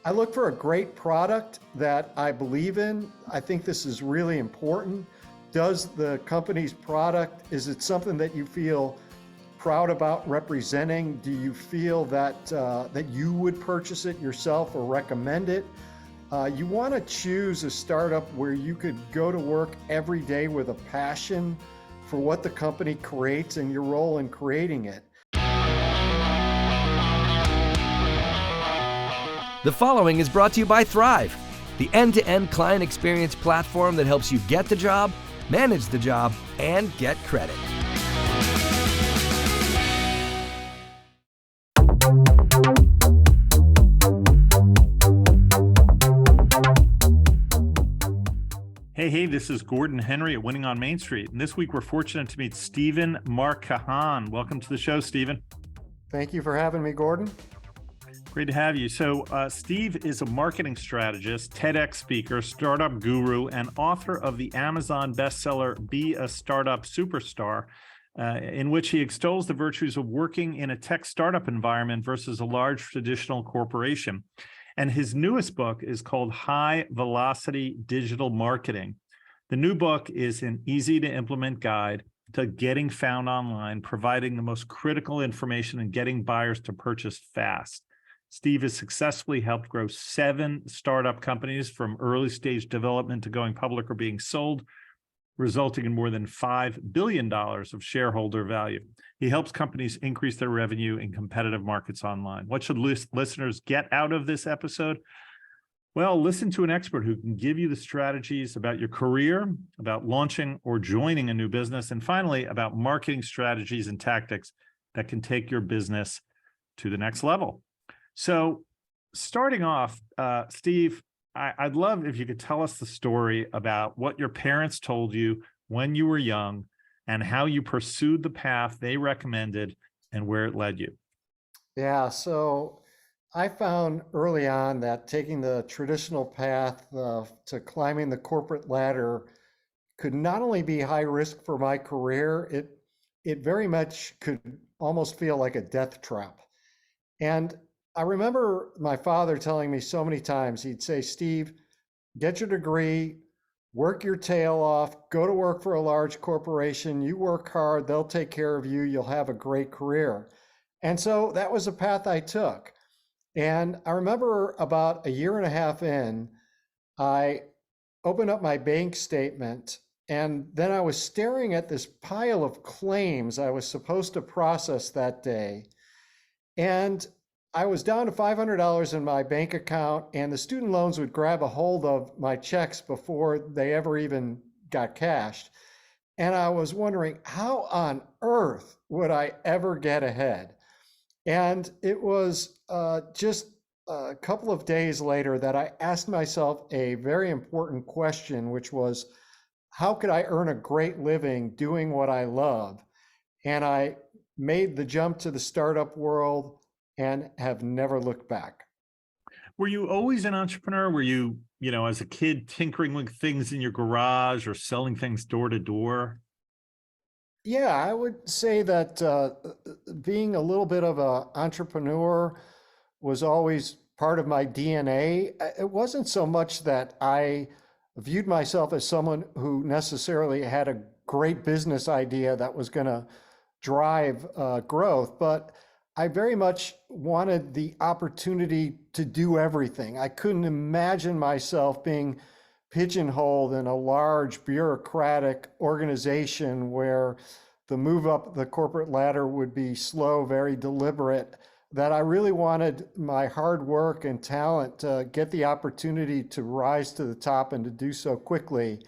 I look for a great product that I believe in. I think this is really important. Does the company's product, is it something that you feel proud about representing? Do you feel that that you would purchase it yourself or recommend it? You want to choose a startup where you could go to work every day with a passion for what the company creates and your role in creating it. The following is brought to you by Thryv, the end-to-end client experience platform that helps you get the job, manage the job, and get credit. Hey, this is Gordon Henry at Winning on Main Street. And this week we're fortunate to meet Stephen Mark Kahan. Welcome to the show, Stephen. Thank you for having me, Gordon. Great to have you. So Steve is a marketing strategist, TEDx speaker, startup guru, and author of the Amazon bestseller, Be a Startup Superstar, in which he extols the virtues of working in a tech startup environment versus a large traditional corporation. And his newest book is called High Velocity Digital Marketing. The new book is an easy to implement guide to getting found online, providing the most critical information and getting buyers to purchase fast. Steve has successfully helped grow 7 startup companies from early stage development to going public or being sold, resulting in more than $5 billion of shareholder value. He helps companies increase their revenue in competitive markets online. What should listeners get out of this episode? Well, listen to an expert who can give you the strategies about your career, about launching or joining a new business, and finally, about marketing strategies and tactics that can take your business to the next level. So starting off, Steve, I'd love if you could tell us the story about what your parents told you when you were young and how you pursued the path they recommended and where it led you. Yeah, so I found early on that taking the traditional path to climbing the corporate ladder could not only be high risk for my career, it very much could almost feel like a death trap. And I remember my father telling me so many times, he'd say, Steve, get your degree, work your tail off, go to work for a large corporation, you work hard, they'll take care of you, you'll have a great career. And so that was a path I took. And I remember about a year and a half in, I opened up my bank statement, and then I was staring at this pile of claims I was supposed to process that day. And I was down to $500 in my bank account, and the student loans would grab a hold of my checks before they ever even got cashed. And I was wondering, how on earth would I ever get ahead? And it was just a couple of days later that I asked myself a very important question, which was, how could I earn a great living doing what I love? And I made the jump to the startup world and have never looked back. Were you always an entrepreneur? Were you, as a kid tinkering with things in your garage or selling things door to door? Yeah, I would say that being a little bit of an entrepreneur was always part of my DNA. It wasn't so much that I viewed myself as someone who necessarily had a great business idea that was going to drive growth, but I very much wanted the opportunity to do everything. I couldn't imagine myself being pigeonholed in a large bureaucratic organization where the move up the corporate ladder would be slow, very deliberate, that I really wanted my hard work and talent to get the opportunity to rise to the top and to do so quickly.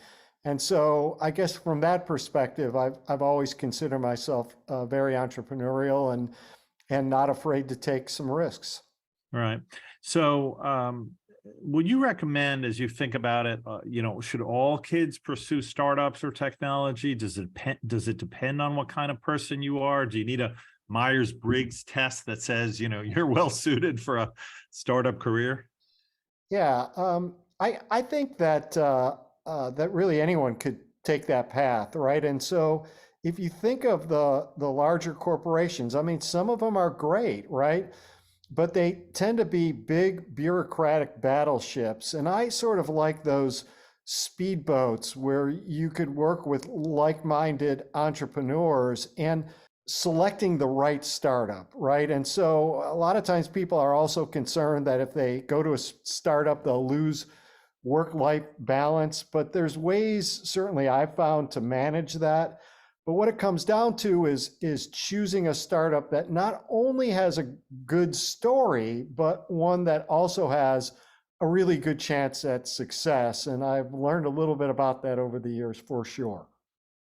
And so I guess from that perspective, I've always considered myself very entrepreneurial and not afraid to take some risks. Right. So would you recommend, as you think about it, should all kids pursue startups or technology? Does it depend on what kind of person you are? Do you need a Myers-Briggs test that says, you're well suited for a startup career? Yeah, I think that that really anyone could take that path, right? And so if you think of the larger corporations, I mean, some of them are great, right? but they tend to be big bureaucratic battleships. And I sort of like those speedboats where you could work with like-minded entrepreneurs and selecting the right startup, right? And so a lot of times people are also concerned that if they go to a startup, they'll lose work-life balance, but there's ways, certainly I've found, to manage that. But what it comes down to is choosing a startup that not only has a good story, but one that also has a really good chance at success. And I've learned a little bit about that over the years, for sure.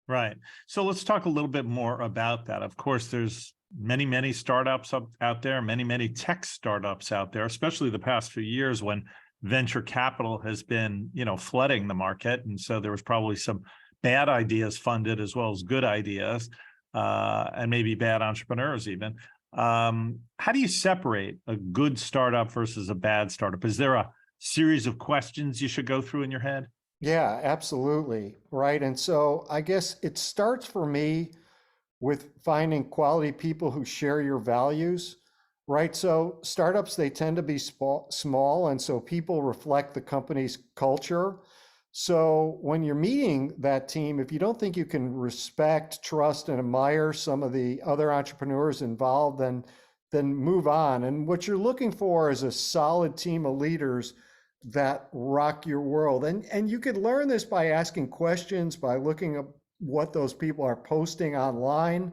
Right. So let's talk a little bit more about that. Of course, there's many startups out there, many tech startups out there, especially the past few years when venture capital has been, flooding the market. And so there was probably some bad ideas funded as well as good ideas, and maybe bad entrepreneurs even. How do you separate a good startup versus a bad startup? Is there a series of questions you should go through in your head? Yeah, absolutely. Right. And so I guess it starts for me with finding quality people who share your values, right? So startups, they tend to be small, and so people reflect the company's culture. So when you're meeting that team, if you don't think you can respect, trust, and admire some of the other entrepreneurs involved, then move on. And what you're looking for is a solid team of leaders that rock your world. And you could learn this by asking questions, by looking up what those people are posting online.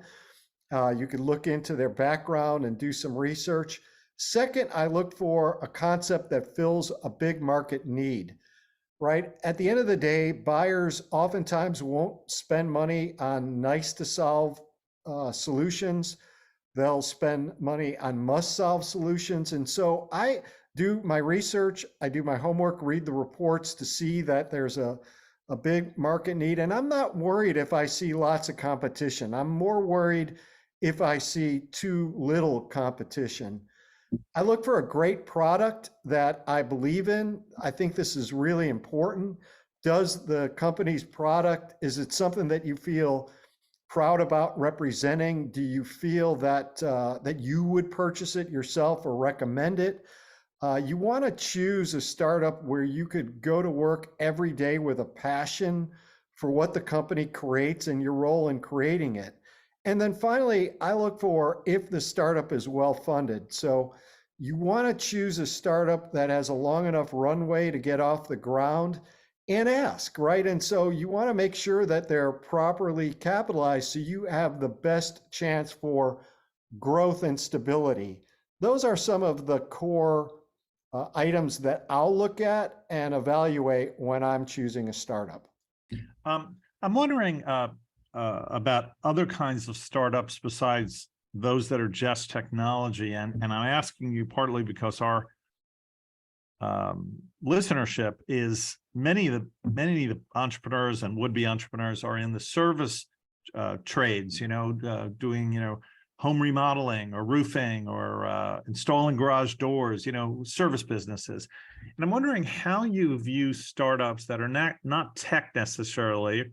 You could look into their background and do some research. Second, I look for a concept that fills a big market need, right? At the end of the day, buyers oftentimes won't spend money on nice to solve solutions. They'll spend money on must solve solutions. And so I do my research, I do my homework, read the reports to see that there's a big market need. And I'm not worried if I see lots of competition. I'm more worried if I see too little competition. I look for a great product that I believe in. I think this is really important. Does the company's product, is it something that you feel proud about representing? Do you feel that that you would purchase it yourself or recommend it? You want to choose a startup where you could go to work every day with a passion for what the company creates and your role in creating it. And then finally, I look for if the startup is well funded. So you want to choose a startup that has a long enough runway to get off the ground and ask, right? And so you want to make sure that they're properly capitalized so you have the best chance for growth and stability. Those are some of the core items that I'll look at and evaluate when I'm choosing a startup. I'm wondering about other kinds of startups besides those that are just technology, and I'm asking you partly because our listenership is many of the entrepreneurs and would-be entrepreneurs are in the service trades, doing home remodeling or roofing or installing garage doors, service businesses. And I'm wondering how you view startups that are not tech necessarily,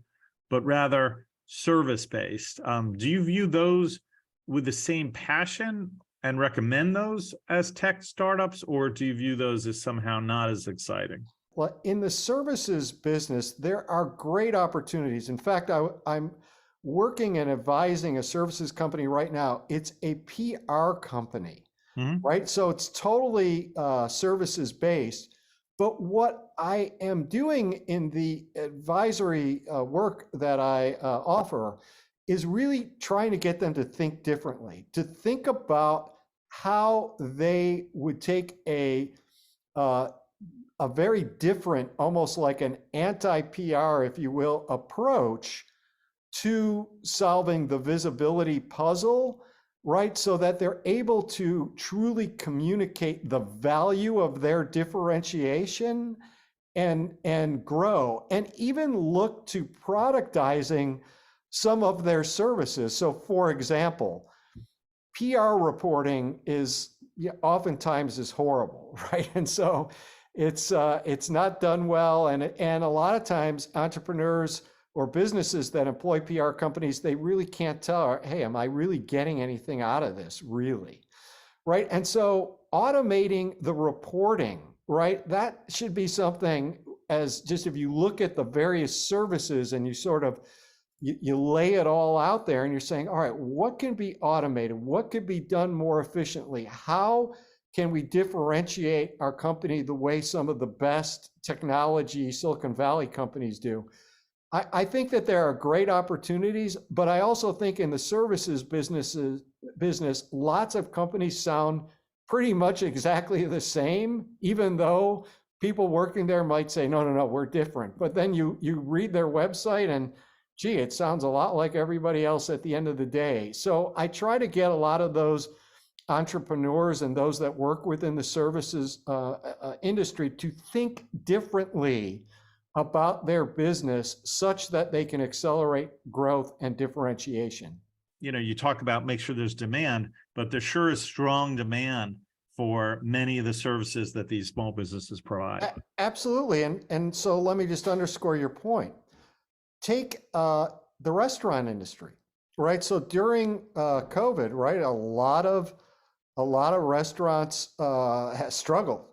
but rather service-based. Do you view those with the same passion and recommend those as tech startups, or do you view those as somehow not as exciting? Well, in the services business, there are great opportunities. In fact, I'm working and advising a services company right now. It's a PR company, right? So it's totally services based. But what I am doing in the advisory work that I offer is really trying to get them to think differently, to think about how they would take a very different, almost like an anti-PR, if you will, approach to solving the visibility puzzle, right? So that they're able to truly communicate the value of their differentiation and grow, and even look to productizing some of their services. So for example, PR reporting is oftentimes is horrible, right? And so it's not done well. And a lot of times entrepreneurs or businesses that employ PR companies, they really can't tell, hey, am I really getting anything out of this, really? right? And so automating the reporting, right? That should be something as just if you look at the various services and you sort of you lay it all out there and you're saying, all right, what can be automated? What could be done more efficiently? How can we differentiate our company the way some of the best technology Silicon Valley companies do? I think that there are great opportunities, but I also think in the services business, lots of companies sound pretty much exactly the same, even though people working there might say, no, we're different. But then you read their website and gee, it sounds a lot like everybody else at the end of the day. So I try to get a lot of those entrepreneurs and those that work within the services industry to think differently about their business such that they can accelerate growth and differentiation. You talk about make sure there's demand, but there sure is strong demand for many of the services that these small businesses provide. Absolutely. And so let me just underscore your point. Take the restaurant industry, right? So during COVID, right, a lot of restaurants have struggled,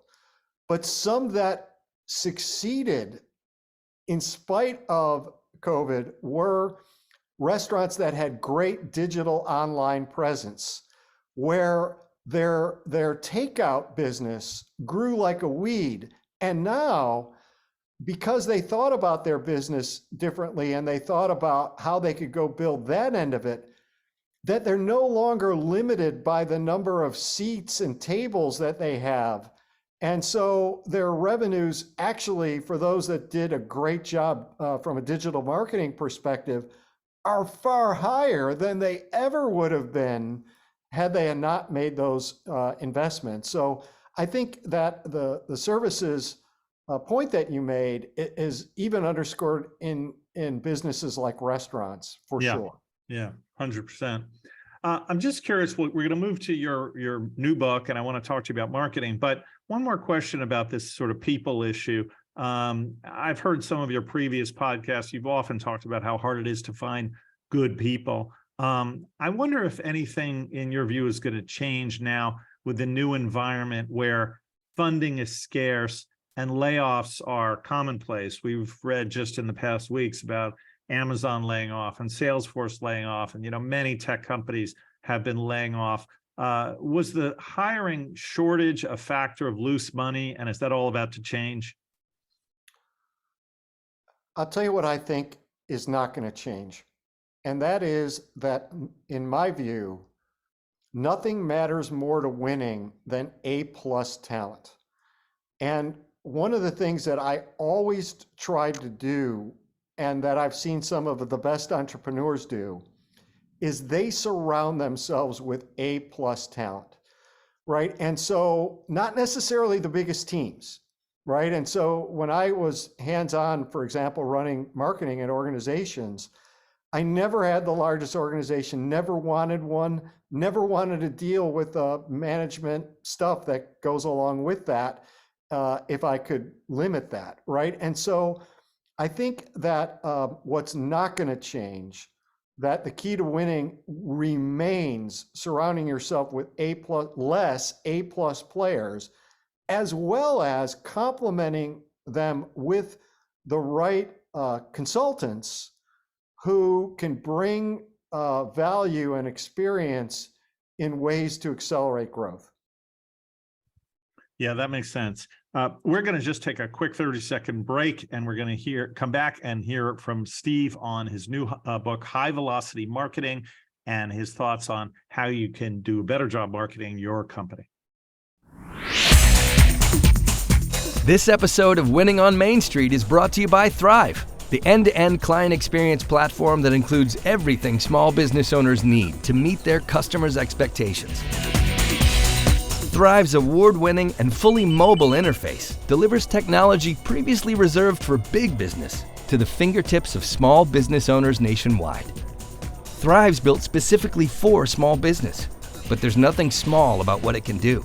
but some that succeeded in spite of COVID were restaurants that had great digital online presence, where their takeout business grew like a weed. And now, because they thought about their business differently and they thought about how they could go build that end of it, that they're no longer limited by the number of seats and tables that they have. And so their revenues actually, for those that did a great job from a digital marketing perspective, are far higher than they ever would have been had they not made those investments. So I think that the services point that you made is even underscored in businesses like restaurants, for sure. Yeah, 100%. I'm just curious, we're going to move to your new book, and I want to talk to you about marketing, but one more question about this sort of people issue. I've heard some of your previous podcasts. You've often talked about how hard it is to find good people. I wonder if anything in your view is going to change now with the new environment where funding is scarce and layoffs are commonplace. We've read just in the past weeks about Amazon laying off and Salesforce laying off, and many tech companies have been laying off. Was the hiring shortage a factor of loose money, and is that all about to change? I'll tell you what I think is not going to change, and that is that, in my view, nothing matters more to winning than A-plus talent. And one of the things that I always tried to do, and that I've seen some of the best entrepreneurs do, is they surround themselves with A-plus talent, right? And so not necessarily the biggest teams, right? And so when I was hands-on, for example, running marketing at organizations, I never had the largest organization, never wanted one, never wanted to deal with the management stuff that goes along with that, if I could limit that, right? And so I think that what's not going to change, that the key to winning remains surrounding yourself with less A-plus players, as well as complementing them with the right consultants who can bring value and experience in ways to accelerate growth. Yeah, that makes sense. We're going to just take a quick 30-second break, and we're going to come back and hear from Steve on his new book, High Velocity Marketing, and his thoughts on how you can do a better job marketing your company. This episode of Winning on Main Street is brought to you by Thryv, the end-to-end client experience platform that includes everything small business owners need to meet their customers' expectations. Thryv's award-winning and fully mobile interface delivers technology previously reserved for big business to the fingertips of small business owners nationwide. Thryv's built specifically for small business, but there's nothing small about what it can do.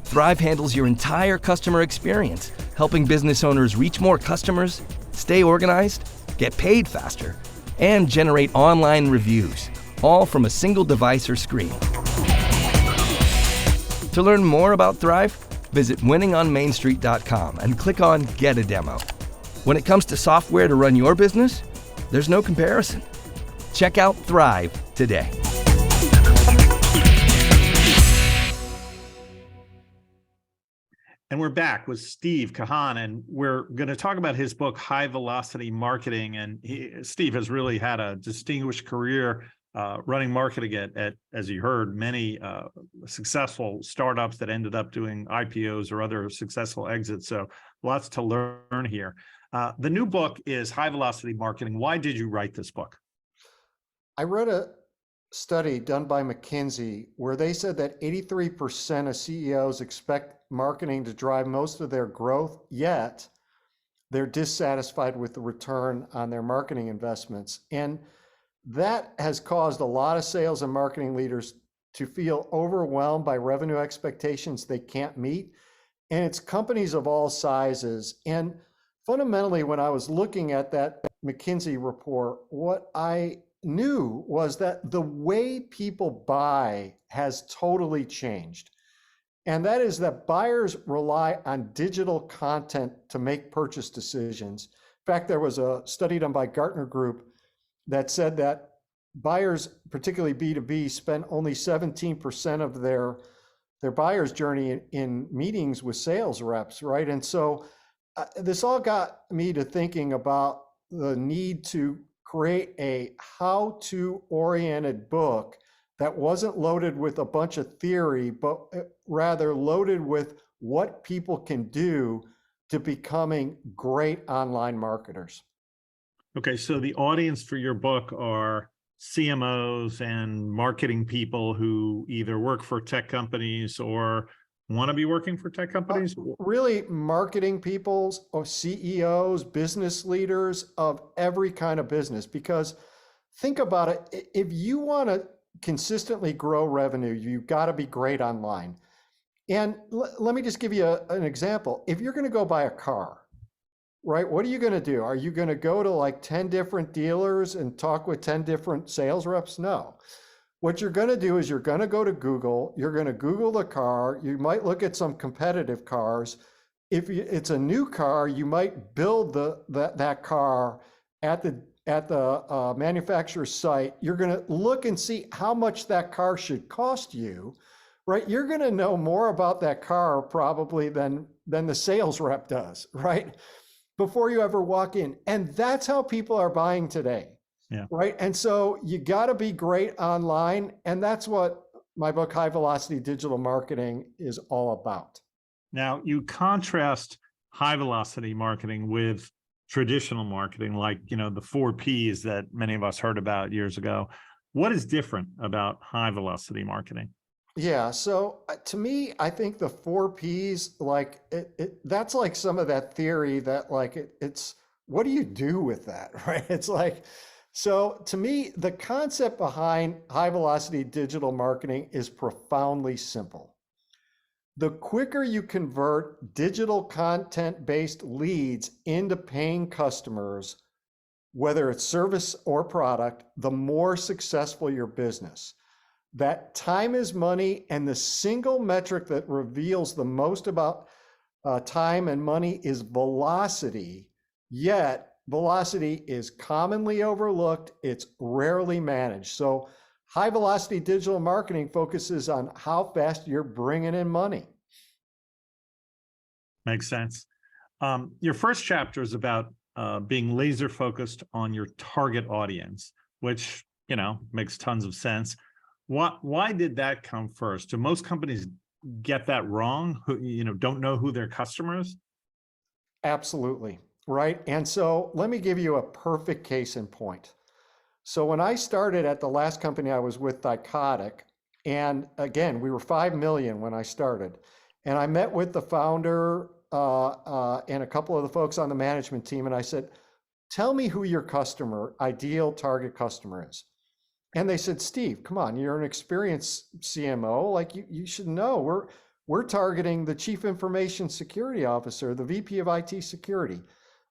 Thryv handles your entire customer experience, helping business owners reach more customers, stay organized, get paid faster, and generate online reviews, all from a single device or screen. To learn more about Thryv, visit winningonmainstreet.com and click on Get a Demo. When it comes to software to run your business, there's no comparison. Check out Thryv today. And we're back with Steve Kahan, and we're going to talk about his book, High Velocity Marketing. And Steve has really had a distinguished career running marketing at, as you heard, many successful startups that ended up doing IPOs or other successful exits. So lots to learn here. The new book is High Velocity Marketing. Why did you write this book? I read a study done by McKinsey where they said that 83% of CEOs expect marketing to drive most of their growth, yet they're dissatisfied with the return on their marketing investments. And that has caused a lot of sales and marketing leaders to feel overwhelmed by revenue expectations they can't meet. And it's companies of all sizes. And fundamentally, when I was looking at that McKinsey report, what I knew was that the way people buy has totally changed. And that is that buyers rely on digital content to make purchase decisions. In fact, there was a study done by Gartner Group that said that buyers, particularly B2B, spend only 17% of their buyer's journey in meetings with sales reps, right? And so this all got me to thinking about the need to create a how-to oriented book that wasn't loaded with a bunch of theory, but rather loaded with what people can do to becoming great online marketers. Okay, so the audience for your book are CMOs and marketing people who either work for tech companies or want to be working for tech companies? Really marketing people or CEOs, business leaders of every kind of business, because think about it, if you want to consistently grow revenue, you've got to be great online. And let me just give you an example. If you're going to go buy a car, right, what are you going to do? Are you going to go to like 10 different dealers and talk with 10 different sales reps? No. What you're going to do is you're going to go to Google, you're going to Google the car, you might look at some competitive cars. If it's a new car, you might build that car at the manufacturer's site. You're going to look and see how much that car should cost you, right? You're going to know more about that car probably than the sales rep does, right? Before you ever walk in. And that's how people are buying today. Yeah. Right. And so you got to be great online. And that's what my book, High Velocity Digital Marketing, is all about. Now, you contrast high velocity marketing with traditional marketing, like, the 4 Ps that many of us heard about years ago. What is different about high velocity marketing? Yeah. So to me, I think the 4 Ps, like that's like some of that theory that like it's what do you do with that? Right. It's like, so to me, the concept behind high velocity digital marketing is profoundly simple. The quicker you convert digital content-based leads into paying customers, whether it's service or product, the more successful your business. That time is money, and the single metric that reveals the most about time and money is velocity, yet velocity is commonly overlooked. It's rarely managed. So high velocity digital marketing focuses on how fast you're bringing in money. Makes sense. Your first chapter is about being laser focused on your target audience, which, makes tons of sense. Why did that come first? Do most companies get that wrong? Who, don't know who their customer is? Absolutely. Right. And so let me give you a perfect case in point. So when I started at the last company I was with, Dichotic, and again, we were 5 million when I started, and I met with the founder and a couple of the folks on the management team, and I said, tell me who your ideal target customer is. And they said, Steve, come on, you're an experienced CMO, like you should know. We're targeting the Chief Information Security Officer, the VP of IT Security.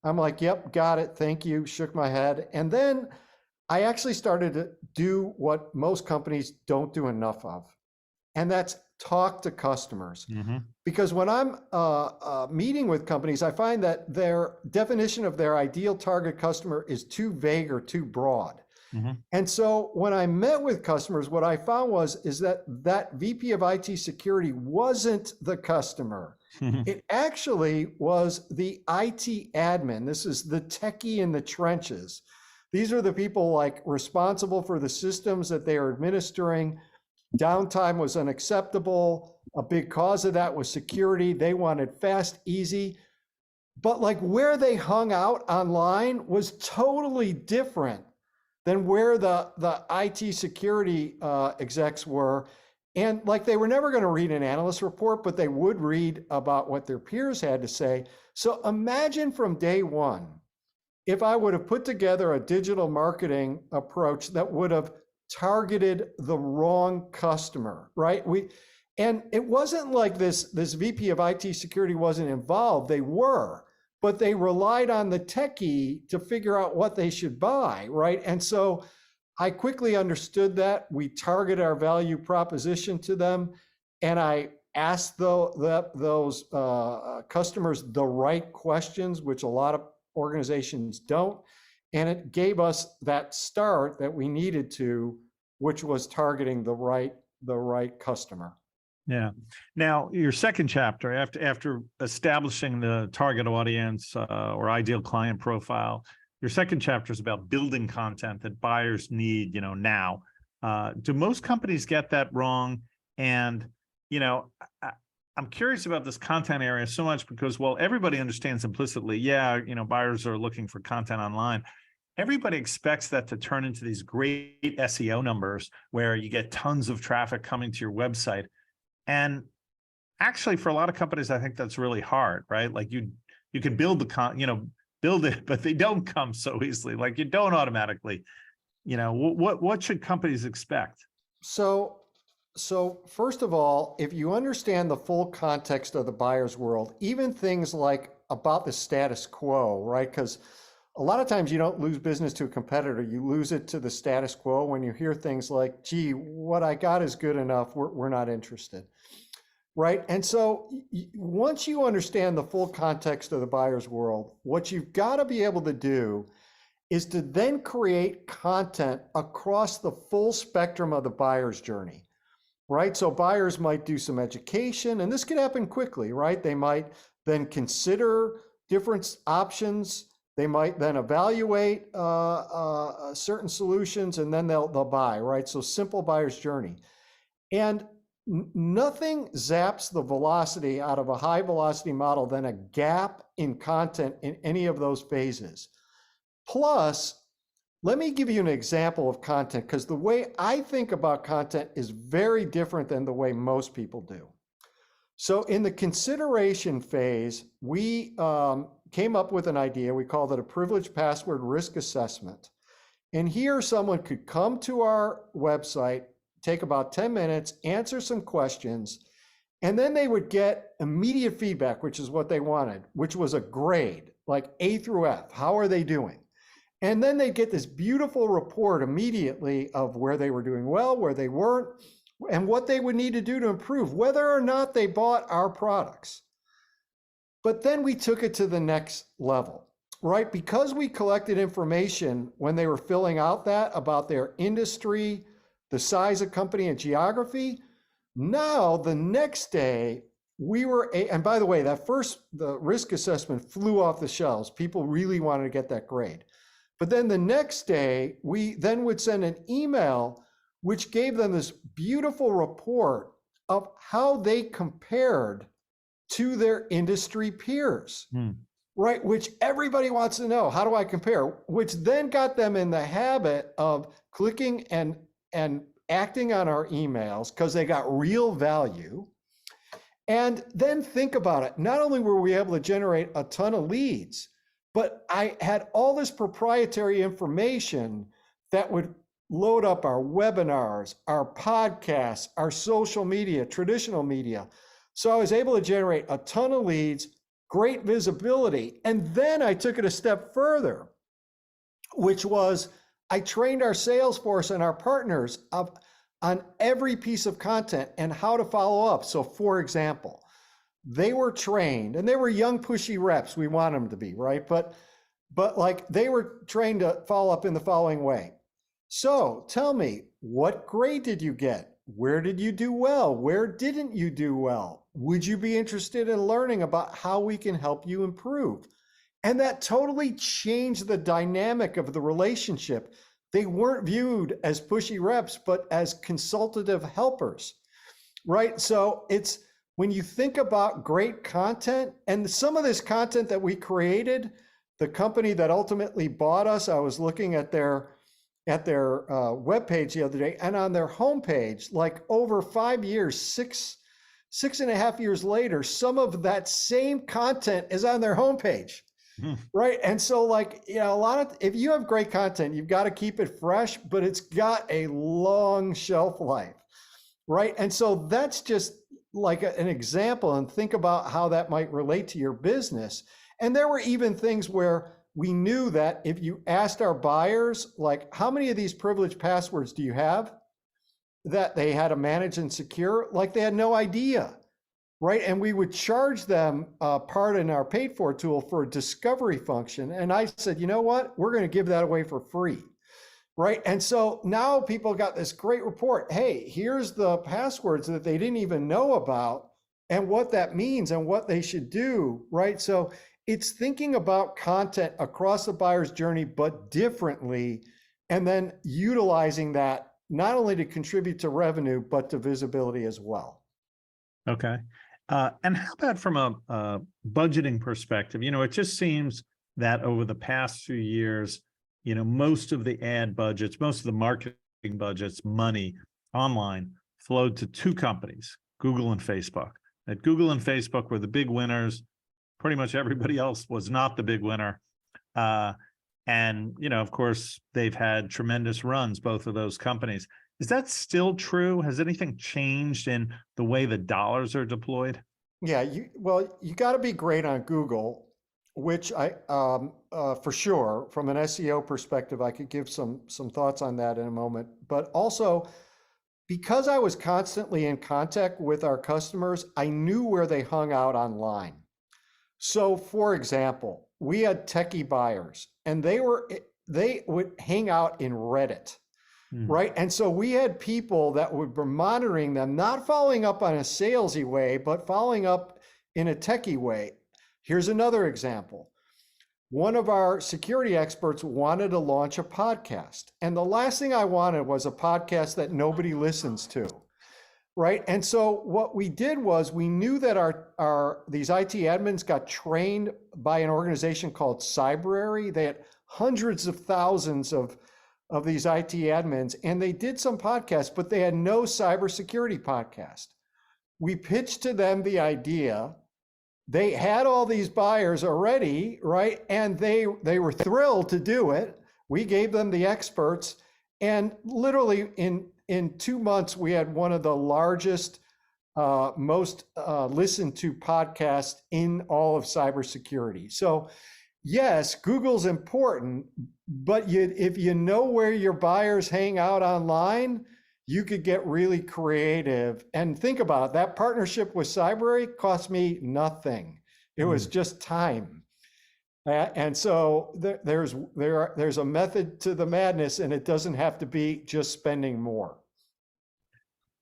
I'm like, yep, got it, thank you, shook my head. And then I actually started to do what most companies don't do enough of, and that's talk to customers. Mm-hmm. Because when I'm meeting with companies, I find that their definition of their ideal target customer is too vague or too broad. Mm-hmm. And so when I met with customers, what I found is that VP of IT security wasn't the customer. It actually was the IT admin. This is the techie in the trenches. These are the people like responsible for the systems that they are administering. Downtime was unacceptable. A big cause of that was security. They wanted fast, easy. But like where they hung out online was totally different than where the IT security execs were. And like they were never going to read an analyst report, but they would read about what their peers had to say. So imagine from day one, if I would have put together a digital marketing approach that would have targeted the wrong customer, right? And it wasn't like this VP of IT security wasn't involved. They were, but they relied on the techie to figure out what they should buy, right? And so I quickly understood that. We target our value proposition to them, and I asked those customers the right questions, which a lot of organizations don't. And it gave us that start that we needed to, which was targeting the right customer. Yeah. Now, your second chapter, after establishing the target audience or ideal client profile, your second chapter is about building content that buyers need, now. Do most companies get that wrong? And, I'm curious about this content area so much because, well, everybody understands implicitly, buyers are looking for content online. Everybody expects that to turn into these great SEO numbers where you get tons of traffic coming to your website. And actually, for a lot of companies, I think that's really hard, right? Like you can build build it, but they don't come so easily. Like you don't automatically, what should companies expect? So first of all, if you understand the full context of the buyer's world, even things like about the status quo, right? Because a lot of times you don't lose business to a competitor, you lose it to the status quo when you hear things like, gee, what I got is good enough, we're not interested, right? And so once you understand the full context of the buyer's world, what you've got to be able to do is to then create content across the full spectrum of the buyer's journey. Right? So buyers might do some education, and this could happen quickly, right? They might then consider different options. They might then evaluate certain solutions, and then they'll buy, right? So simple buyer's journey. And nothing zaps the velocity out of a high velocity model than a gap in content in any of those phases. Plus, let me give you an example of content, because the way I think about content is very different than the way most people do. So in the consideration phase, we came up with an idea. We called it a privileged password risk assessment. And here someone could come to our website, take about 10 minutes, answer some questions, and then they would get immediate feedback, which is what they wanted, which was a grade, like A through F. How are they doing? And then they get this beautiful report immediately of where they were doing well, where they weren't, and what they would need to do to improve, whether or not they bought our products. But then we took it to the next level, right? Because we collected information when they were filling out that about their industry, the size of company, and geography. Now, the next day, and by the way, the risk assessment flew off the shelves. People really wanted to get that grade. But then the next day, we then would send an email which gave them this beautiful report of how they compared to their industry peers, right? Which everybody wants to know. How do I compare? Which then got them in the habit of clicking and acting on our emails because they got real value. And then think about it. Not only were we able to generate a ton of leads, but I had all this proprietary information that would load up our webinars, our podcasts, our social media, traditional media. So I was able to generate a ton of leads, great visibility. And then I took it a step further, which was I trained our sales force and our partners of on every piece of content and how to follow up. So for example, they were trained, and they were young, pushy reps. We want them to be, right? But like they were trained to follow up in the following way. So tell me, what grade did you get? Where did you do well? Where didn't you do well? Would you be interested in learning about how we can help you improve? And that totally changed the dynamic of the relationship. They weren't viewed as pushy reps, but as consultative helpers, right? So it's when you think about great content, and some of this content that we created, the company that ultimately bought us, I was looking at their webpage the other day, and on their homepage, like over 5 years, six and a half years later, some of that same content is on their homepage. Right. And so like, you know, if you have great content, you've got to keep it fresh, but it's got a long shelf life. Right. And so that's just like an example, and think about how that might relate to your business. And there were even things where we knew that if you asked our buyers, like, how many of these privileged passwords do you have, that they had to manage and secure, like they had no idea. Right. And we would charge them part in our paid for tool for a discovery function. And I said, you know what, we're going to give that away for free. Right. And so now people got this great report. Hey, here's the passwords that they didn't even know about and what that means and what they should do. Right. So it's thinking about content across the buyer's journey, but differently, and then utilizing that not only to contribute to revenue, but to visibility as well. Okay. And how about from a budgeting perspective? You know, it just seems that over the past few years, you know, most of the ad budgets, most of the marketing budgets, money online flowed to two companies, Google and Facebook. That Google and Facebook were the big winners. Pretty much everybody else was not the big winner. And, you know, of course, they've had tremendous runs, both of those companies. Is that still true? Has anything changed in the way the dollars are deployed? Yeah, you got to be great on Google, which I for sure, from an SEO perspective, I could give some thoughts on that in a moment. But also, because I was constantly in contact with our customers, I knew where they hung out online. So, for example, we had techie buyers, and they would hang out in Reddit. Right. And so we had people that would be monitoring them, not following up on a salesy way, but following up in a techie way. Here's another example. One of our security experts wanted to launch a podcast. And the last thing I wanted was a podcast that nobody listens to. Right. And so what we did was we knew that these IT admins got trained by an organization called Cybrary. They had hundreds of thousands of these IT admins, and they did some podcasts, but they had no cybersecurity podcast. We pitched to them the idea. They had all these buyers already, right? And they were thrilled to do it. We gave them the experts, and literally in 2 months, we had one of the largest, most listened to podcasts in all of cybersecurity. So yes, Google's important, but if you know where your buyers hang out online, you could get really creative. And think about it, that partnership with Cybrary cost me nothing. It was just time. And so there's a method to the madness, and it doesn't have to be just spending more.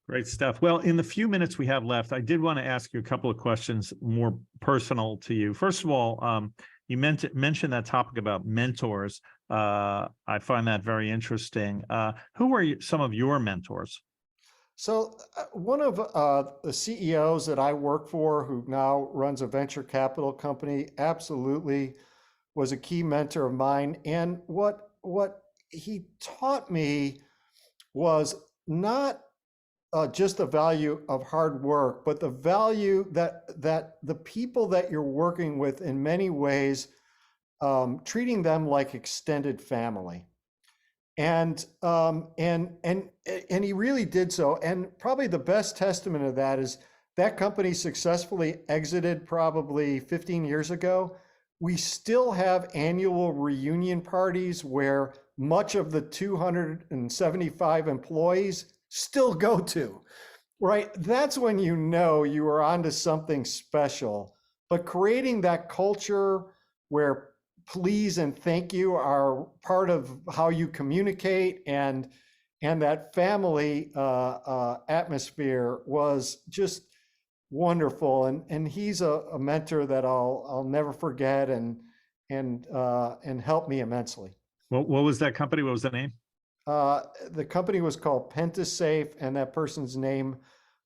Great stuff. Well, in the few minutes we have left, I did want to ask you a couple of questions more personal to you. First of all, you mentioned that topic about mentors. I find that very interesting. Who were some of your mentors? So one of the CEOs that I work for, who now runs a venture capital company, absolutely was a key mentor of mine. And what he taught me was not just the value of hard work, but the value that the people that you're working with, in many ways, treating them like extended family. And he really did so. And probably the best testament of that is that company successfully exited probably 15 years ago. We still have annual reunion parties where much of the 275 employees still go to, right? That's when you know you are onto something special. But creating that culture where please and thank you are part of how you communicate, and that family atmosphere was just wonderful. And he's a mentor that I'll never forget, and helped me immensely. What was that company? What was the name? The company was called Pentasafe, and that person's name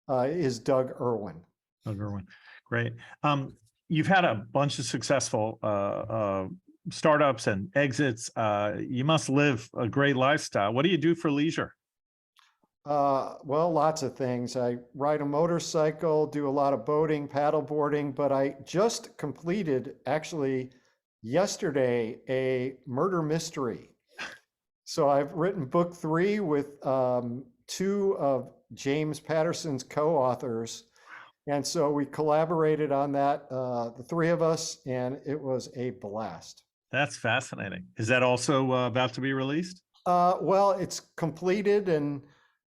is Doug Irwin. Doug Irwin. Great. You've had a bunch of successful startups and exits. You must live a great lifestyle. What do you do for leisure? Well, lots of things. I ride a motorcycle, do a lot of boating, paddle boarding, but I just completed, actually yesterday, a murder mystery. So I've written book 3 with 2 of James Patterson's co-authors. And so we collaborated on that, the 3 of us, and it was a blast. That's fascinating. Is that also about to be released? Well, it's completed, and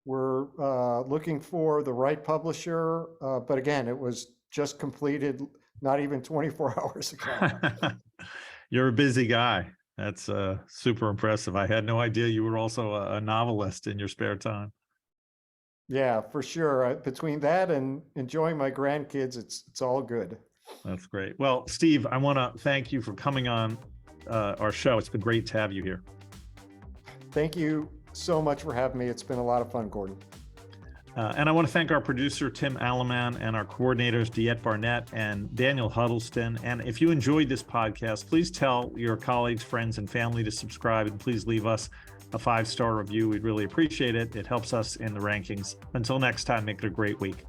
we're looking for the right publisher. But again, it was just completed not even 24 hours ago. You're a busy guy. That's super impressive. I had no idea you were also a novelist in your spare time. Yeah, for sure. Between that and enjoying my grandkids, it's all good. That's great. Well, Steve, I want to thank you for coming on our show. It's been great to have you here. Thank you so much for having me. It's been a lot of fun, Gordon. And I want to thank our producer, Tim Alleman, and our coordinators, Diet Barnett and Daniel Huddleston. And if you enjoyed this podcast, please tell your colleagues, friends, and family to subscribe, and please leave us a 5-star review. We'd really appreciate it. It helps us in the rankings. Until next time, make it a great week.